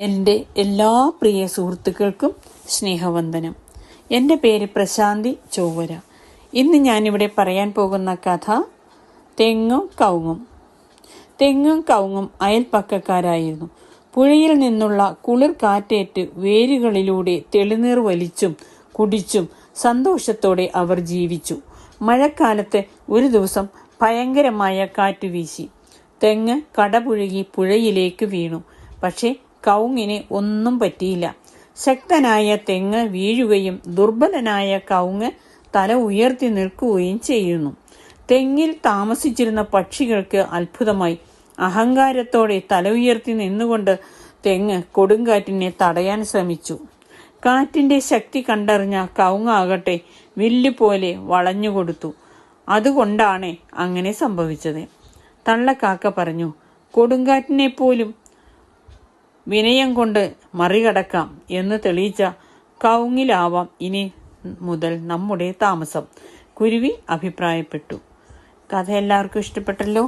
എൻ്റെ എല്ലാ പ്രിയ സുഹൃത്തുക്കൾക്കും സ്നേഹവന്ദനം. എൻ്റെ പേര് പ്രശാന്തി ചൊവ്വര. ഇന്ന് ഞാനിവിടെ പറയാൻ പോകുന്ന കഥ തെങ്ങും കവുങ്ങും. തെങ്ങും കവുങ്ങും അയൽപ്പക്കക്കാരായിരുന്നു. പുഴയിൽ നിന്നുള്ള കുളിർ കാറ്റേറ്റ് വേരുകളിലൂടെ തെളിനീർ വലിച്ചും കുടിച്ചും സന്തോഷത്തോടെ അവർ ജീവിച്ചു. മഴക്കാലത്ത് ഒരു ദിവസം ഭയങ്കരമായ കാറ്റ് വീശി. തെങ്ങ് കടപുഴകി പുഴയിലേക്ക് വീണു. പക്ഷേ കവുങ്ങിന് ഒന്നും പറ്റിയില്ല. ശക്തനായ തെങ്ങ് വീഴുകയും ദുർബലനായ കവുങ്ങ് തല ഉയർത്തി നിൽക്കുകയും ചെയ്യുന്നു. തെങ്ങിൽ താമസിച്ചിരുന്ന പക്ഷികൾക്ക് അത്ഭുതമായി. അഹങ്കാരത്തോടെ തല ഉയർത്തി നിന്നുകൊണ്ട് തെങ്ങ് കൊടുങ്കാറ്റിനെ തടയാൻ ശ്രമിച്ചു. കാറ്റിന്റെ ശക്തി കണ്ടറിഞ്ഞ കവുങ്ങാകട്ടെ വില്ലുപോലെ വളഞ്ഞുകൊടുത്തു. അതുകൊണ്ടാണ് അങ്ങനെ സംഭവിച്ചത്. തള്ളക്കാക്ക പറഞ്ഞു, കൊടുങ്കാറ്റിനെ പോലും വിനയം കൊണ്ട് മറികടക്കാം എന്ന് തെളിയിച്ച കവുങ്ങിലാവാം ഇനി മുതൽ നമ്മുടെ താമസം. കുരുവി അഭിപ്രായപ്പെട്ടു. കഥ എല്ലാവർക്കും ഇഷ്ടപ്പെട്ടല്ലോ.